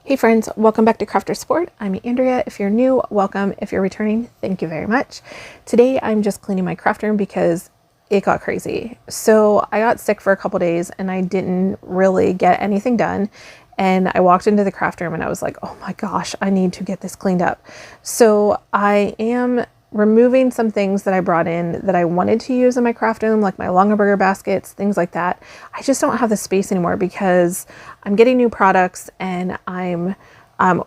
Hey friends, welcome back to Crafter Support. I'm Andrea. If you're new, welcome. If you're returning, thank you very much. Today I'm just cleaning my craft room because it got crazy. So I got sick for a couple days and I didn't really get anything done. And I walked into the craft room and I was like, oh my gosh, I need to get this cleaned up. So I am removing some things that I brought in that I wanted to use in my craft room, like my Longaberger baskets, things like that. I just don't have the space anymore because I'm getting new products and I'm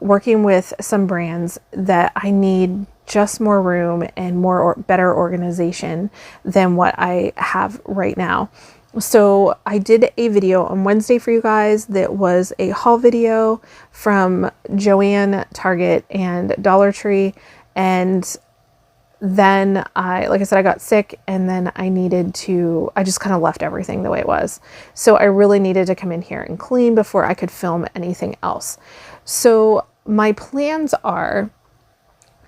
working with some brands that I need just more room and better organization than what I have right now. So I did a video on Wednesday for you guys that was a haul video from Joann, Target, and Dollar Tree. And then like I said, I got sick and then I just kind of left everything the way it was. So I really needed to come in here and clean before I could film anything else. So my plans are,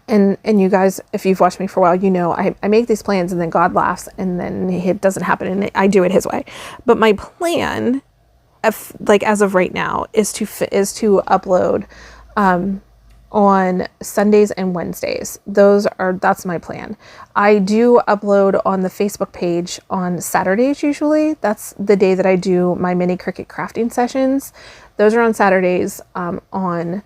and you guys, if you've watched me for a while, you know, I make these plans and then God laughs and then it doesn't happen and I do it his way. But my plan, as of right now, is to upload, on Sundays and Wednesdays. That's my plan. I do upload on the Facebook page on Saturdays usually. That's the day that I do my mini Cricut crafting sessions. Those are on Saturdays on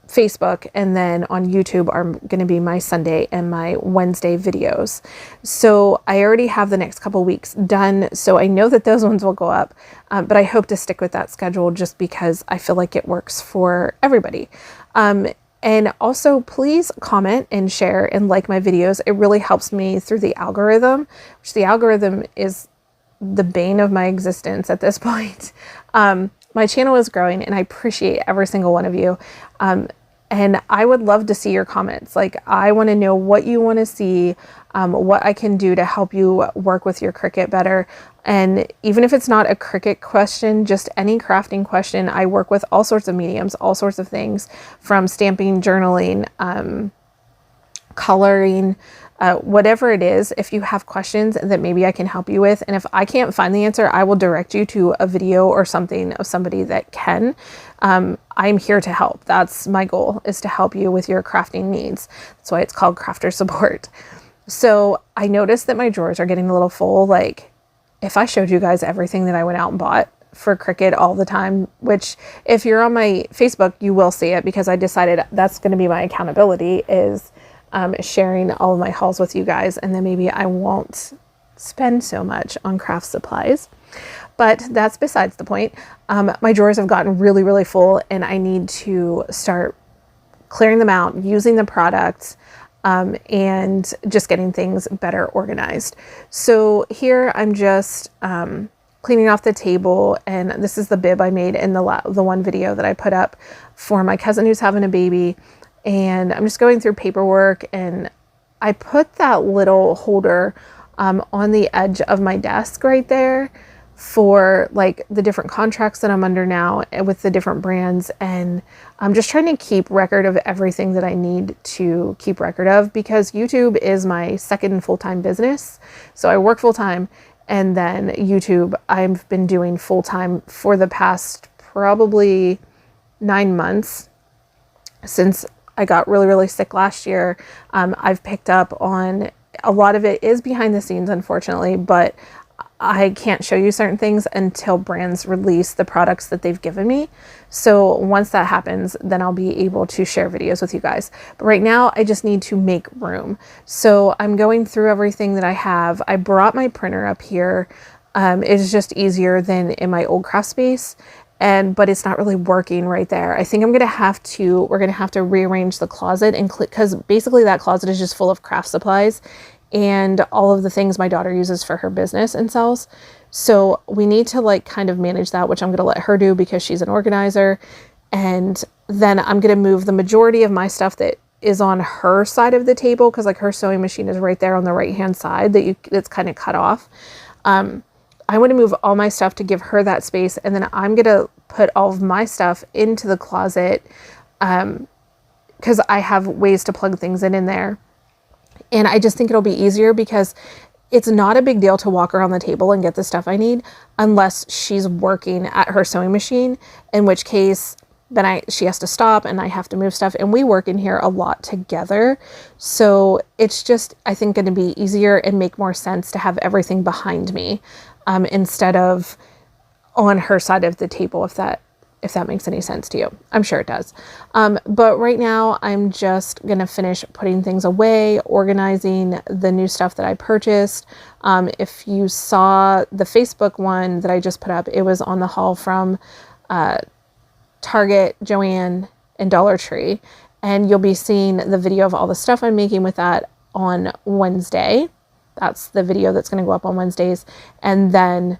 Facebook, and then on YouTube are going to be my Sunday and my Wednesday videos. So I already have the next couple weeks done, so I know that those ones will go up, but I hope to stick with that schedule just because I feel like it works for everybody. And also please comment and share and like my videos. It really helps me through the algorithm, which the algorithm is the bane of my existence at this point. My channel is growing and I appreciate every single one of you. And I would love to see your comments. Like, I want to know what you want to see, what I can do to help you work with your Cricut better. And even if it's not a Cricut question, just any crafting question, I work with all sorts of mediums, all sorts of things, from stamping, journaling, coloring, whatever it is. If you have questions that maybe I can help you with, and if I can't find the answer, I will direct you to a video or something of somebody that can. I'm here to help. That's my goal, is to help you with your crafting needs. That's why it's called Crafter Support. So I noticed that my drawers are getting a little full. Like, if I showed you guys everything that I went out and bought for Cricut all the time, which if you're on my Facebook, you will see it, because I decided that's going to be my accountability, is sharing all of my hauls with you guys. And then maybe I won't spend so much on craft supplies, but that's besides the point. My drawers have gotten really, really full and I need to start clearing them out, using the products, and just getting things better organized. So here I'm just cleaning off the table, and this is the bib I made in the one video that I put up for my cousin who's having a baby. And I'm just going through paperwork, and I put that little holder on the edge of my desk right there for like the different contracts that I'm under now with the different brands. And I'm just trying to keep record of everything that I need to keep record of, because YouTube is my second full-time business. So I work full-time, and then YouTube I've been doing full-time for the past probably 9 months since I got really, really sick last year. I've picked up on a lot of it is behind the scenes, unfortunately, but I can't show you certain things until brands release the products that they've given me. So once that happens, then I'll be able to share videos with you guys. But right now I just need to make room. So I'm going through everything that I have. I brought my printer up here. It's just easier than in my old craft space. But it's not really working right there. I think we're gonna have to rearrange the closet, and because basically that closet is just full of craft supplies and all of the things my daughter uses for her business and sells. So we need to like kind of manage that, which I'm gonna let her do because she's an organizer. And then I'm gonna move the majority of my stuff that is on her side of the table, because like her sewing machine is right there on the right hand side that's kind of cut off. I want to move all my stuff to give her that space, and then I'm going to put all of my stuff into the closet, because I have ways to plug things in there. And I just think it'll be easier, because it's not a big deal to walk around the table and get the stuff I need unless she's working at her sewing machine, in which case then she has to stop and I have to move stuff, and we work in here a lot together. So it's just, I think, going to be easier and make more sense to have everything behind me, instead of on her side of the table, if that makes any sense to you. I'm sure it does. But right now I'm just going to finish putting things away, organizing the new stuff that I purchased. If you saw the Facebook one that I just put up, it was on the haul from Target, Joann, and Dollar Tree. And you'll be seeing the video of all the stuff I'm making with that on Wednesday. That's the video that's going to go up on Wednesdays. And then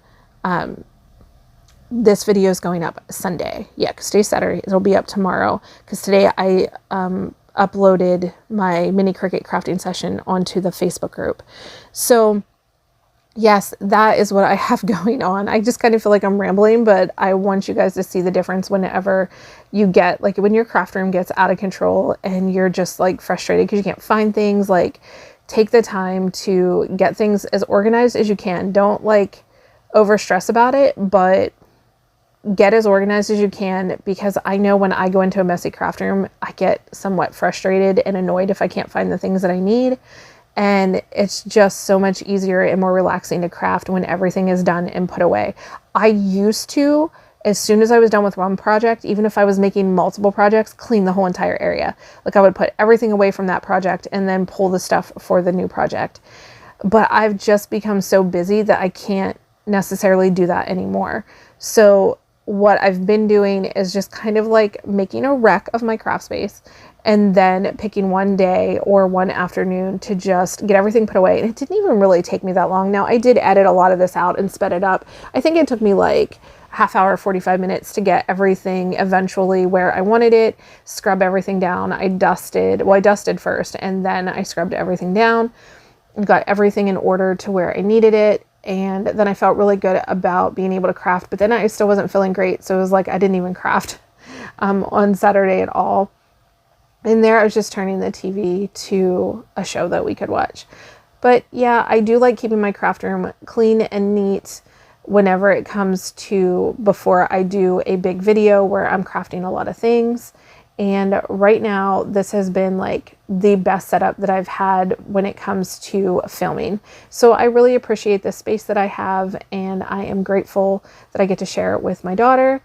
this video is going up Sunday. Yeah, because today's Saturday. It'll be up tomorrow. Because today I uploaded my mini Cricut crafting session onto the Facebook group. So yes, that is what I have going on. I just kind of feel like I'm rambling, but I want you guys to see the difference whenever you get, like, when your craft room gets out of control and you're just like frustrated because you can't find things. Like, take the time to get things as organized as you can. Don't like over stress about it, but get as organized as you can, because I know when I go into a messy craft room, I get somewhat frustrated and annoyed if I can't find the things that I need. And it's just so much easier and more relaxing to craft when everything is done and put away. I used to, as soon as I was done with one project, even if I was making multiple projects, clean the whole entire area. Like, I would put everything away from that project and then pull the stuff for the new project. But I've just become so busy that I can't necessarily do that anymore. So what I've been doing is just kind of like making a wreck of my craft space, and then picking one day or one afternoon to just get everything put away. And it didn't even really take me that long. Now, I did edit a lot of this out and sped it up. I think it took me like half hour, 45 minutes to get everything eventually where I wanted it, scrub everything down. I dusted first, and then I scrubbed everything down and got everything in order to where I needed it. And then I felt really good about being able to craft, but then I still wasn't feeling great. So it was like I didn't even craft on Saturday at all. And there I was just turning the TV to a show that we could watch. But yeah, I do like keeping my craft room clean and neat whenever it comes to before I do a big video where I'm crafting a lot of things. And right now, this has been like the best setup that I've had when it comes to filming. So I really appreciate the space that I have, and I am grateful that I get to share it with my daughter.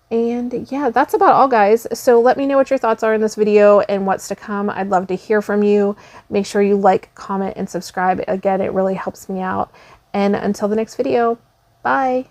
And yeah, that's about all, guys. So let me know what your thoughts are in this video and what's to come. I'd love to hear from you. Make sure you like, comment, and subscribe. Again, it really helps me out. And until the next video, bye.